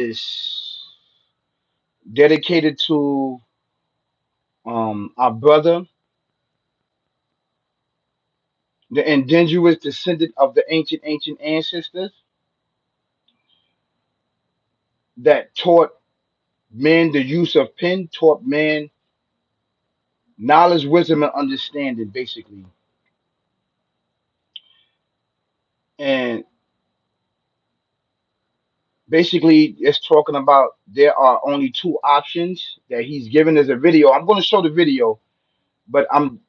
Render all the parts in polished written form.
is dedicated to our brother, the indigenous descendant of the ancient ancestors that taught men the use of pen, taught man knowledge, wisdom, and understanding, basically. And basically, it's talking about there are only two options that he's given as a video. I'm going to show the video, but I'm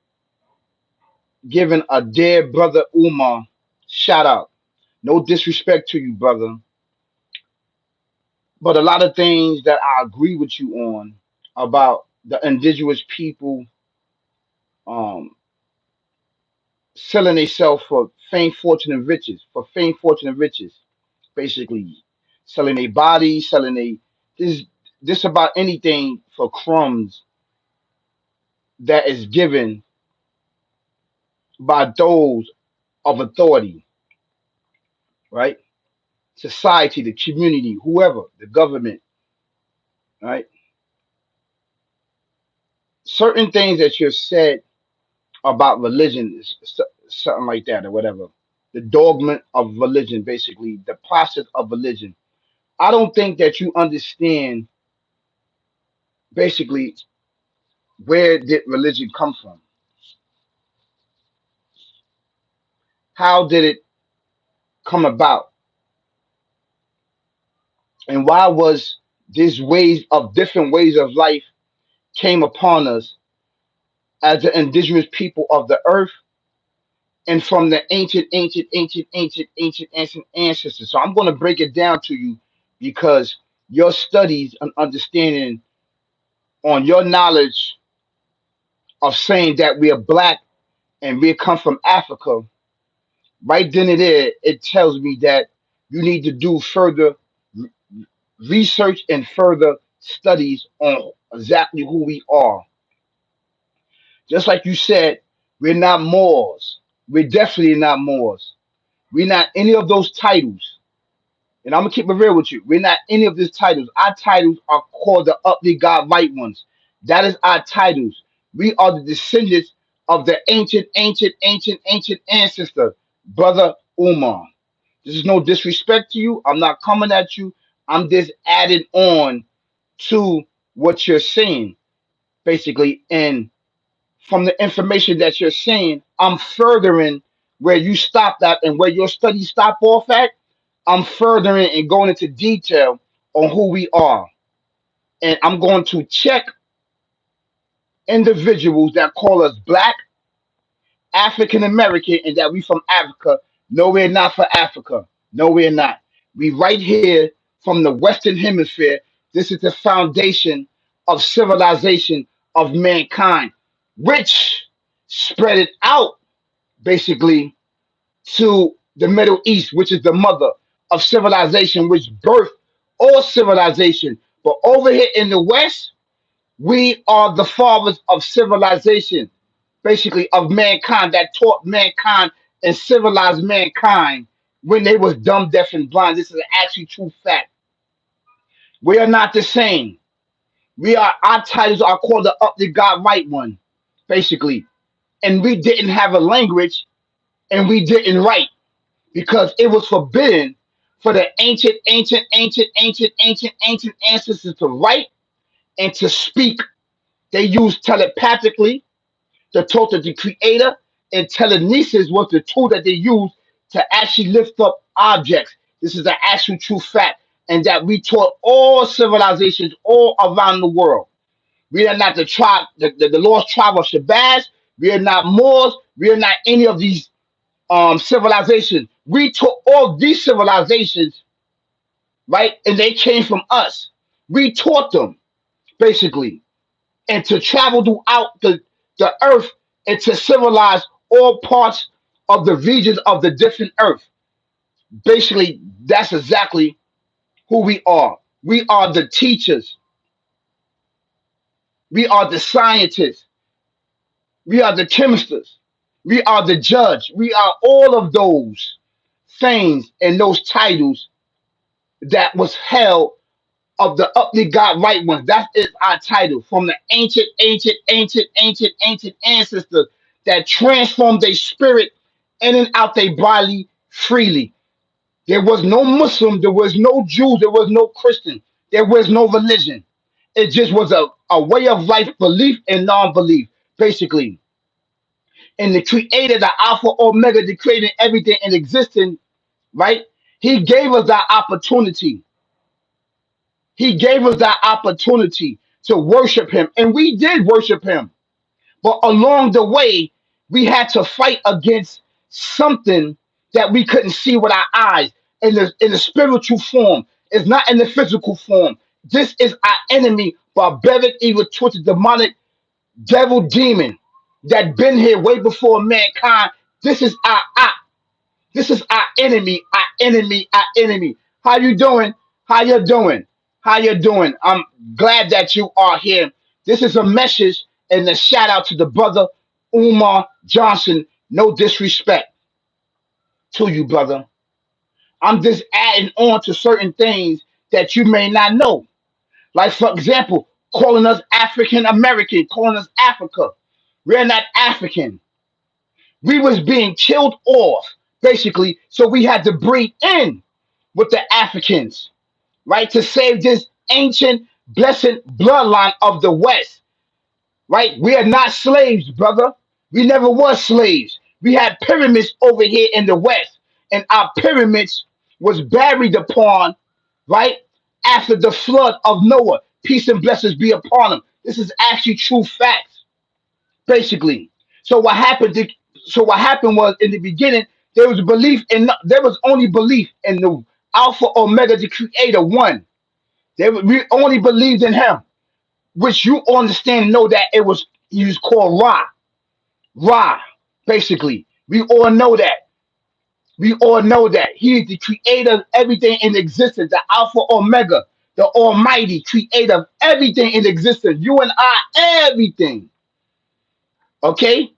giving a dear brother Umar shout out. No disrespect to you, brother, but a lot of things that I agree with you on about the indigenous people um, selling themselves for fame, fortune, and riches. For fame, fortune, and riches, basically selling their bodies, selling a this this about anything for crumbs that is given by those of authority, right? Society, the community, whoever, the government, right? Certain things that you're said about religion, something like that, or whatever. The dogma of religion, basically, the process of religion. I don't think that you understand, basically, where did religion come from? How did it come about? And why was these ways of different ways of life came upon us as the indigenous people of the earth and from the ancient ancestors. So I'm going to break it down to you because your studies and understanding on your knowledge of saying that we are black and we come from Africa, right then and there, it tells me that you need to do further research and further studies on exactly who we are. Just like you said, we're not Moors. We're definitely not Moors. We're not any of those titles. And I'm gonna keep it real with you. We're not any of these titles. Our titles are called the Uply God Right Ones. That is our titles. We are the descendants of the ancient ancestor, brother Umar. This is no disrespect to you. I'm not coming at you. I'm just adding on to what you're saying, basically. And from the information that you're saying, I'm furthering where you stopped at and where your studies stop off at. I'm furthering and going into detail on who we are. And I'm going to check individuals that call us black, African American, and that we from Africa. No, we're not for Africa. No, we're not. We right here from the Western Hemisphere. This is the foundation of civilization of mankind, which spread it out basically to the Middle East, which is the mother of civilization, which birthed all civilization. But over here in the West, we are the fathers of civilization, basically of mankind that taught mankind and civilized mankind when they was dumb, deaf, and blind. This is an actually true fact. We are not the same. We are our titles are called the up the God right one, basically. And we didn't have a language and we didn't write because it was forbidden for the ancient ancestors to write and to speak. They used telepathically to talk to the creator, and telekinesis was the tool that they used to actually lift up objects. This is an actual true fact, and that we taught all civilizations all around the world. We are not the tribe, the lost tribe of Shabazz. We are not Moors. We are not any of these civilizations. We took all these civilizations, right? And they came from us. We taught them, basically, and to travel throughout the earth and to civilize all parts of the regions of the different earth. Basically, that's exactly who we are. We are the teachers. We are the scientists. We are the chemists. We are the judge. We are all of those things and those titles that was held of the uply God right ones. That is our title from the ancient ancestors that transformed their spirit in and out their body freely. There was no Muslim, there was no Jew, there was no Christian, there was no religion. It just was a way of life, belief and non-belief, basically. And the creator, the Alpha Omega, the creator everything in existence, right? He gave us that opportunity. He gave us that opportunity to worship him. And we did worship him. But along the way, we had to fight against something that we couldn't see with our eyes in the spiritual form. It's not in the physical form. This is our enemy, barbaric, evil, twisted, demonic, devil, demon that been here way before mankind. This is our op. This is our enemy, our enemy, our enemy. How you doing? How you doing? How you doing? I'm glad that you are here. This is a message and a shout out to the brother Umar Johnson. No disrespect to you, brother. I'm just adding on to certain things that you may not know. Like, for example, calling us African American, calling us Africa. We're not African. We was being killed off, basically, so we had to breed in with the Africans, right? To save this ancient, blessed bloodline of the West, right? We are not slaves, brother. We never was slaves. We had pyramids over here in the West, and our pyramids was buried upon, right? After the flood of Noah. Peace and blessings be upon him. This is actually true facts, basically. So what happened? So what happened was in the beginning there was belief in there was only belief in the Alpha Omega, the Creator One. We only believed in Him, which you understand and know that it was He was called Ra. Ra, basically. We all know that. We all know that He is the Creator of everything in existence, the Alpha Omega, the Almighty Creator of everything in existence. You and I, everything. Okay.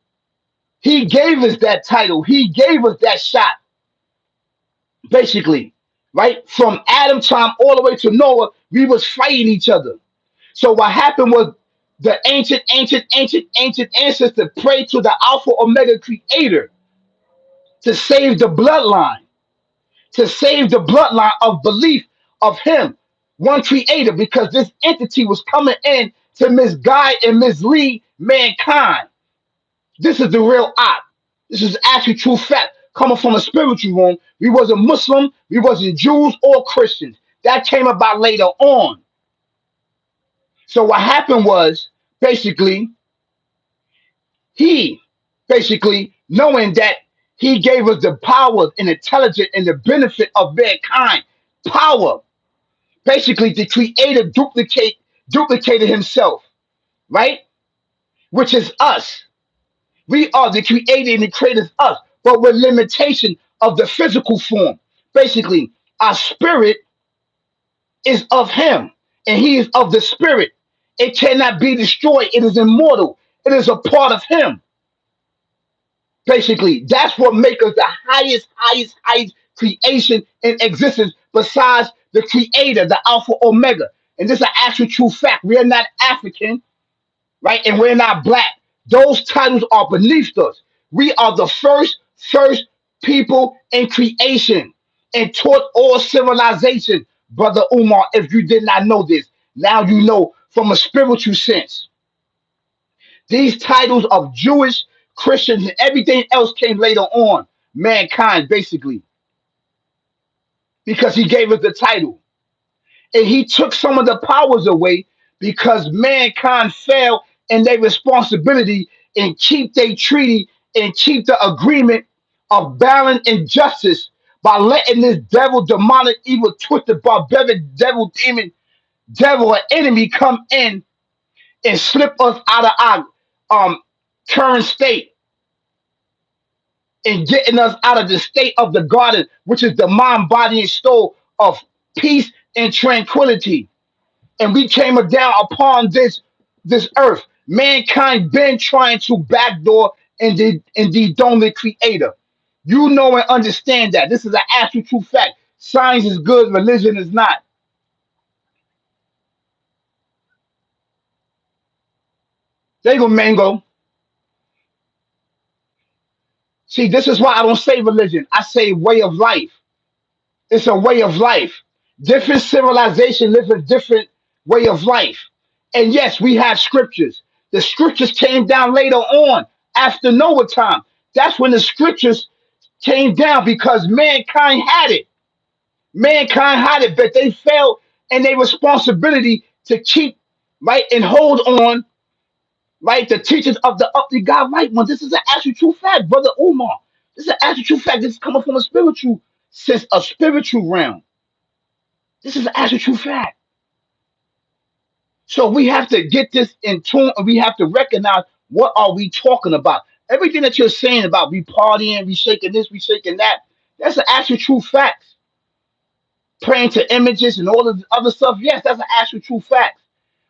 He gave us that title. He gave us that shot, basically, right? From Adam time all the way to Noah, we was fighting each other. So what happened was the ancient ancestor prayed to the Alpha Omega Creator to save the bloodline, to save the bloodline of belief of Him, one Creator, because this entity was coming in to misguide and mislead mankind. This is the real art. This is actually true fact coming from a spiritual room. We wasn't Muslim, we wasn't Jews or Christians. That came about later on. So what happened was basically he basically knowing that he gave us the power and intelligence and the benefit of mankind. Power. Basically the creator duplicated himself, right? Which is us. We are the creator and the creators us, but with limitation of the physical form. Basically, our spirit is of him, and he is of the spirit. It cannot be destroyed. It is immortal. It is a part of him. Basically, that's what makes us the highest creation in existence besides the creator, the Alpha Omega. And this is an actual true fact. We are not African, right? And we're not black. Those titles are beneath us. We are the first people in creation and taught all civilization, Brother Umar. If you did not know this, now you know from a spiritual sense. These titles of Jewish, Christians, and everything else came later on, mankind, basically, because he gave us the title. And he took some of the powers away because mankind failed in their responsibility and keep their treaty and keep the agreement of balance and justice by letting this devil, demonic, evil, twisted, barbaric, devil, demon, devil, or enemy come in and slip us out of our current state and getting us out of the state of the garden, which is the mind, body, and soul of peace and tranquility. And we came down upon this earth. Mankind been trying to backdoor and dome the creator. You know and understand that. This is an actual true fact. Science is good, religion is not. There you go, Mango. See, this is why I don't say religion. I say way of life. It's a way of life. Different civilization live a different way of life. And yes, we have scriptures. The scriptures came down later on after Noah time. That's when the scriptures came down because mankind had it. Mankind had it, but they failed in their responsibility to keep right and hold on right the teachings of the up to God right one. This is an actual true fact, brother Umar. This is an actual true fact. This is coming from a spiritual sense, a spiritual realm. This is an actual true fact. So we have to get this in tune and we have to recognize what are we talking about. Everything that you're saying about we partying, we shaking this, we shaking that, that's an actual true fact. Praying to images and all of the other stuff, yes, that's an actual true fact.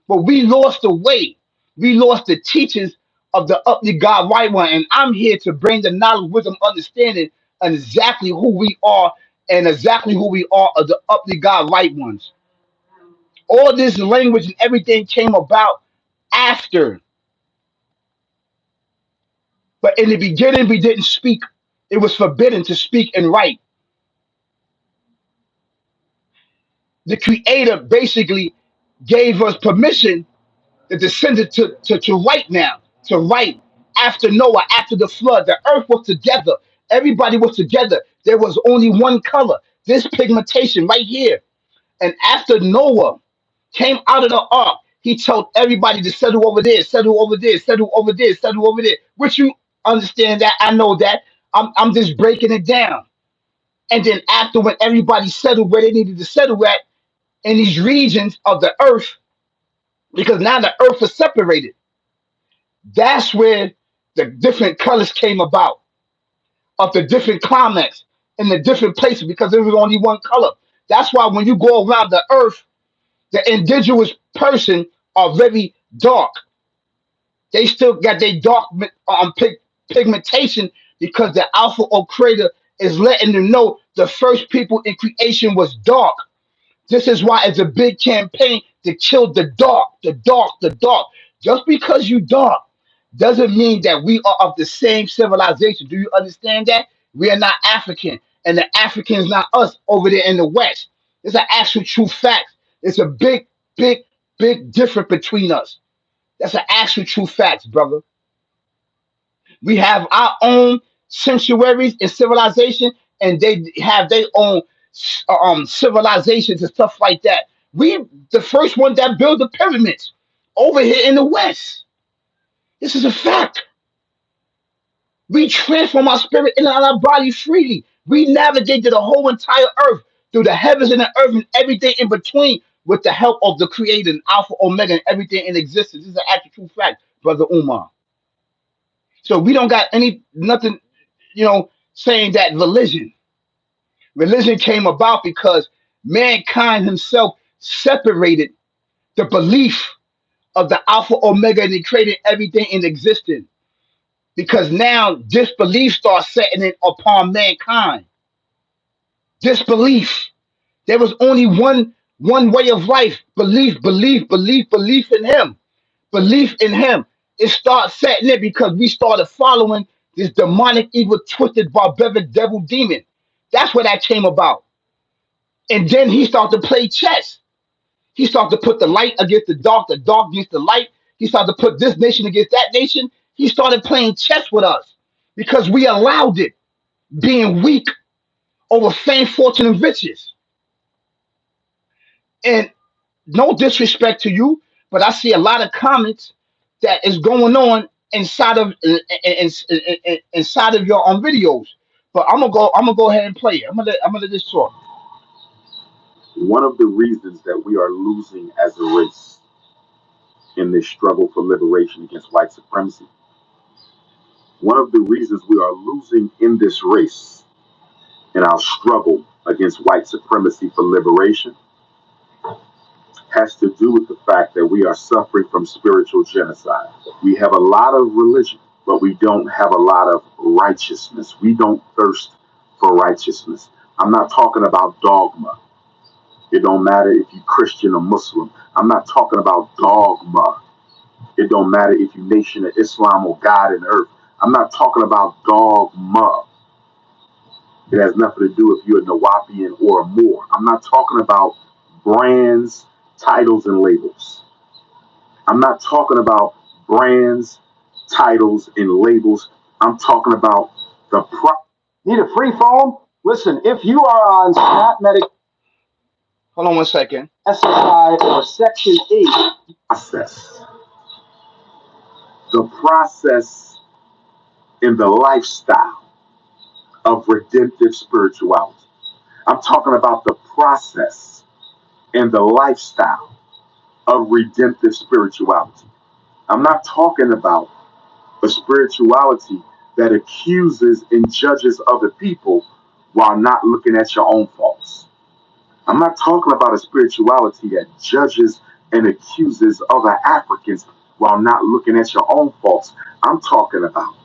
But we lost the way. We lost the teachings of the up to God right one. And I'm here to bring the knowledge, wisdom, understanding on exactly who we are and exactly who we are of the up to God right ones. All this language and everything came about after. But in the beginning, we didn't speak. It was forbidden to speak and write. The Creator basically gave us permission, the descendant, to write now, to write after Noah, after the flood. The earth was together. Everybody was together. There was only one color, this pigmentation right here. And after Noah came out of the ark, he told everybody to settle over there, settle over there, settle over there, settle over there. Which you understand that. I know that. I'm just breaking it down. And then after when everybody settled where they needed to settle at in these regions of the earth, because now the earth is separated, that's where the different colors came about of the different climates in the different places because there was only one color. That's why when you go around the earth, the indigenous person are very dark. They still got their dark pigmentation because the Alpha or Creator is letting them know the first people in creation was dark. This is why it's a big campaign to kill the dark, the dark, the dark. Just because you dark doesn't mean that we are of the same civilization. Do you understand that? We are not African, and the African is not us over there in the West. It's an actual true fact. It's a big, big, big difference between us. That's an actual true fact, brother. We have our own sanctuaries and civilization, and they have their own civilizations and stuff like that. We the first one that built the pyramids over here in the West. This is a fact. We transform our spirit in our body freely. We navigated the whole entire earth through the heavens and the earth and everything in between with the help of the Creator and Alpha Omega and everything in existence. This is an actual true fact, brother Umar. So we don't got any nothing, saying that religion came about because mankind himself separated the belief of the Alpha Omega and they created everything in existence. Because now disbelief starts setting in upon mankind. Disbelief. There was only one way of life. Belief, belief, belief, belief in him. Belief in him. It starts setting in because we started following this demonic, evil, twisted, barbaric devil demon. That's where that came about. And then he started to play chess. He started to put the light against the dark against the light. He started to put this nation against that nation. He started playing chess with us because we allowed it, being weak over fame, fortune, and riches. And no disrespect to you, but I see a lot of comments that is going on inside of your videos. But I'm gonna go ahead and play it. I'm gonna let this talk. One of the reasons that we are losing as a race in this struggle for liberation against white supremacy, one of the reasons we are losing in this race in our struggle against white supremacy for liberation has to do with the fact that we are suffering from spiritual genocide. We have a lot of religion, but we don't have a lot of righteousness. We don't thirst for righteousness. I'm not talking about dogma. It don't matter if you're Christian or Muslim. I'm not talking about dogma. It don't matter if you Nation of Islam or God and Earth. I'm not talking about dogma. It has nothing to do if you're a Nawapian or a Moor. I'm not talking about brands, titles, and labels. I'm not talking about brands, titles, and labels. I'm talking about the Need a free phone? Listen, if you are on SNAP Medic Hold on one second. SSI or Section 8 process, the process in the lifestyle of redemptive spirituality. I'm talking about the process and the lifestyle of redemptive spirituality. I'm not talking about a spirituality that accuses and judges other people while not looking at your own faults. I'm not talking about a spirituality that judges and accuses other Africans while not looking at your own faults. I'm talking about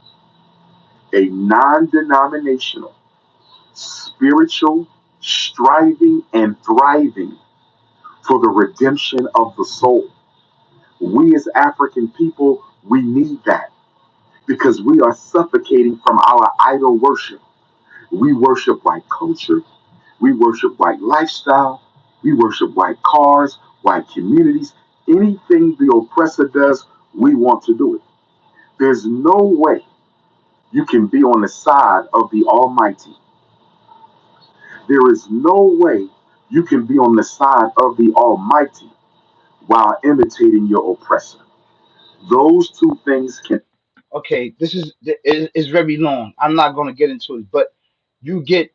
a non denominational, spiritual, striving and thriving for the redemption of the soul. We as African people, we need that because we are suffocating from our idol worship. We worship white culture. We worship white lifestyle. We worship white cars, white communities. Anything the oppressor does, we want to do it. There's no way you can be on the side of the Almighty. There is no way you can be on the side of the Almighty while imitating your oppressor. Those two things can. Okay, this is very long. I'm not going to get into it, but you get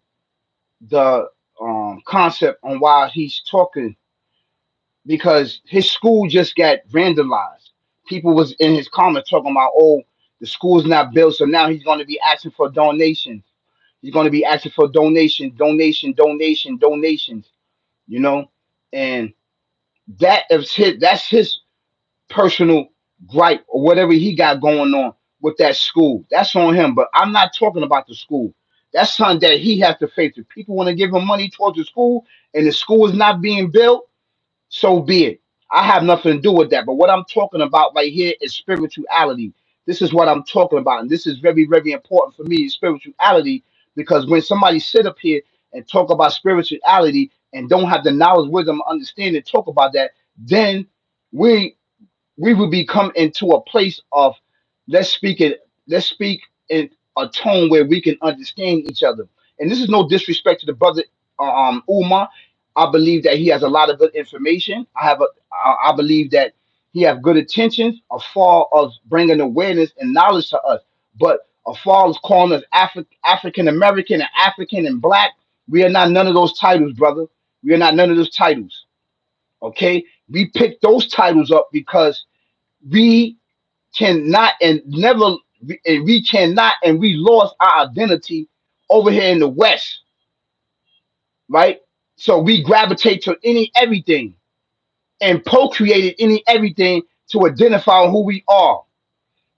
the concept on why he's talking, because his school just got vandalized. People was in his comments talking about, oh, the school's not built, so now he's going to be asking for donations. He's going to be asking for donations. You know, and that's his personal gripe or whatever he got going on with that school. That's on him. But I'm not talking about the school. That's something that he has to face. If people want to give him money towards the school and the school is not being built, so be it. I have nothing to do with that. But what I'm talking about right here is spirituality. This is what I'm talking about. And this is very, very important for me, is spirituality, because when somebody sit up here and talk about spirituality and don't have the knowledge, wisdom, understanding, talk about that, then we we will become into a place of, let's speak in a tone where we can understand each other. And this is no disrespect to the brother Umar. I believe that he has a lot of good information. I believe that he has good intentions as far as bringing awareness and knowledge to us. But as far as calling us African American and African and Black, we are not none of those titles, brother. We are not none of those titles. Okay, we picked those titles up because we cannot and never and we cannot and we lost our identity over here in the West, right? So we gravitate to any everything and procreated any everything to identify who we are.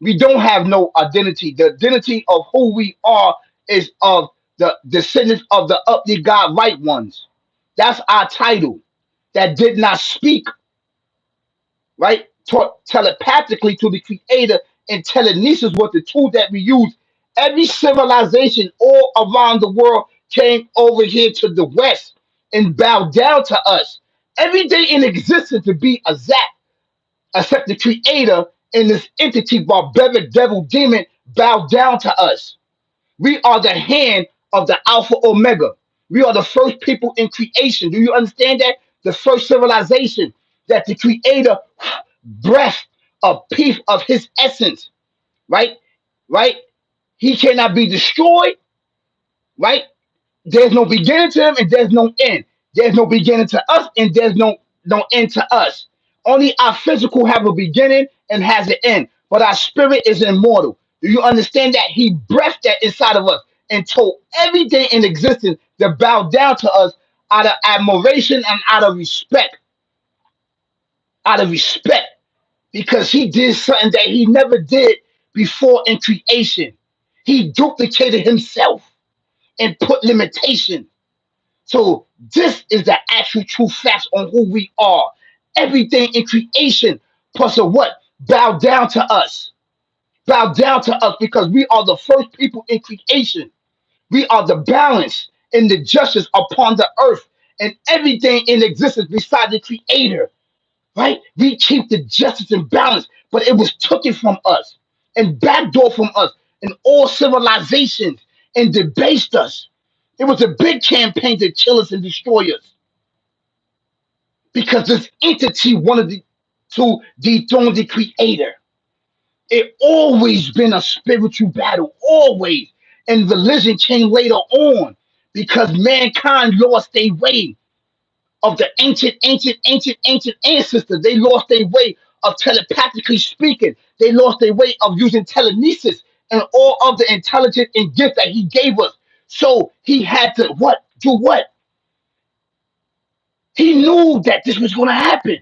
We don't have no identity. The identity of who we are is of the descendants of the uply God right ones. That's our title. That did not speak, right? Taught telepathically to the creator, and telekinesis was the tool that we use. Every civilization all around the world came over here to the West and bowed down to us. Everything in existence to be a zap, except the creator and this entity, barbaric devil demon, bowed down to us. We are the hand of the Alpha Omega. We are the first people in creation. Do you understand that? The first civilization that the creator breath a piece of his essence, right? Right? He cannot be destroyed, right? There's no beginning to him and there's no end. There's no beginning to us and there's no end to us. Only our physical have a beginning and has an end, but our spirit is immortal. Do you understand that? He breathed that inside of us and told everything in existence to bow down to us out of admiration and out of respect, because he did something that he never did before in creation. He duplicated himself and put limitation. So this is the actual true facts on who we are. Everything in creation plus a what? bow down to us. Bow down to us because we are the first people in creation. We are the balance and the justice upon the earth and everything in existence beside the creator, right? We keep the justice and balance, but it was taken from us and backdoor from us in all civilizations and debased us. It was a big campaign to kill us and destroy us because this entity wanted to dethrone the creator. It always been a spiritual battle, always. And religion came later on because mankind lost their way of the ancient ancestors. They lost their way of telepathically speaking. They lost their way of using telekinesis and all of the intelligence and gift that he gave us. So he had to what? Do what? He knew that this was going to happen,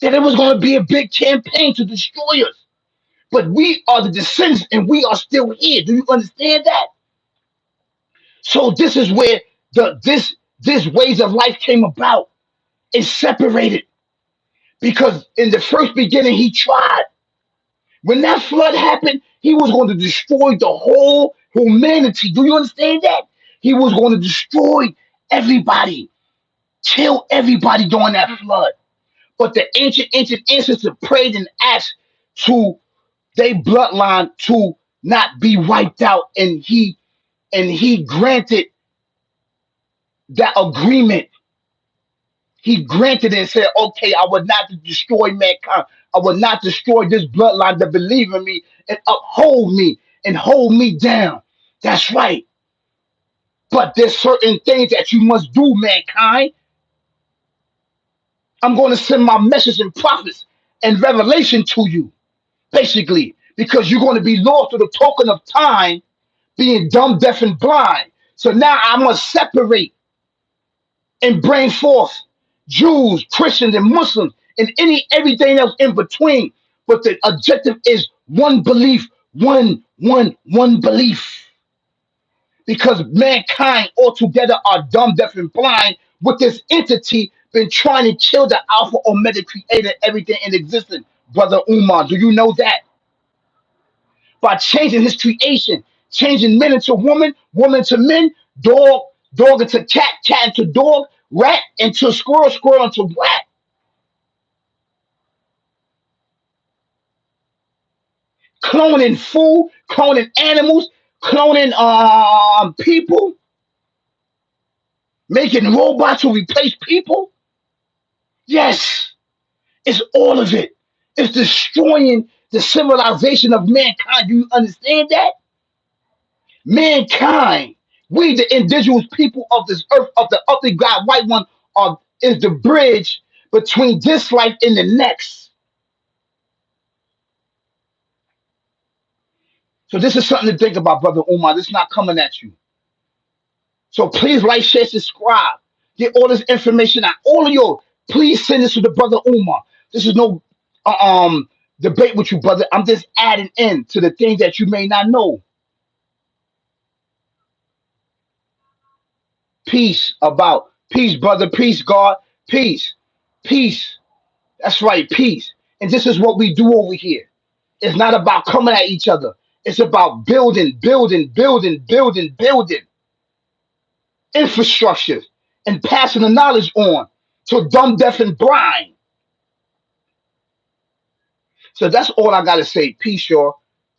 that it was going to be a big campaign to destroy us. But we are the descendants and we are still here. Do you understand that? So this is where this ways of life came about. It's separated because in the first beginning he tried. When that flood happened, he was going to destroy the whole humanity. Do you understand that? He was going to destroy everybody, kill everybody during that flood. But the ancient ancestors prayed and asked to their bloodline to not be wiped out, and he granted that agreement. He granted it and said, okay, I will not destroy mankind. I will not destroy this bloodline that believe in me and uphold me and hold me down. That's right. But there's certain things that you must do, mankind. I'm going to send my message and prophets and revelation to you, basically, because you're going to be lost to the token of time, being dumb, deaf, and blind. So now I must separate and bring forth Jews, Christians, and Muslims, and everything else in between. But the objective is one belief, one belief. Because mankind altogether are dumb, deaf, and blind with this entity been trying to kill the Alpha Omega creator, everything in existence. Brother Umar, do you know that? By changing his creation, changing men into woman, woman to men, dog into cat, cat into dog, rat into squirrel, squirrel into rat, cloning food, cloning animals, cloning people, making robots to replace people. Yes, it's all of it. It's destroying the civilization of mankind. Do you understand that? Mankind, we the indigenous people of this earth, of the ugly God white one, is the bridge between this life and the next. So this is something to think about, Brother Umar. This is not coming at you. So please like, share, subscribe. Get all this information out. All of you, please send this to the Brother Umar. This is no uh, um debate with you, brother. I'm just adding in to the things that you may not know. Peace about peace, brother. Peace, God. Peace. Peace. That's right, peace. And this is what we do over here. It's not about coming at each other. It's about building infrastructures and passing the knowledge on to dumb, deaf, and blind. So that's all I gotta say. Peace, y'all.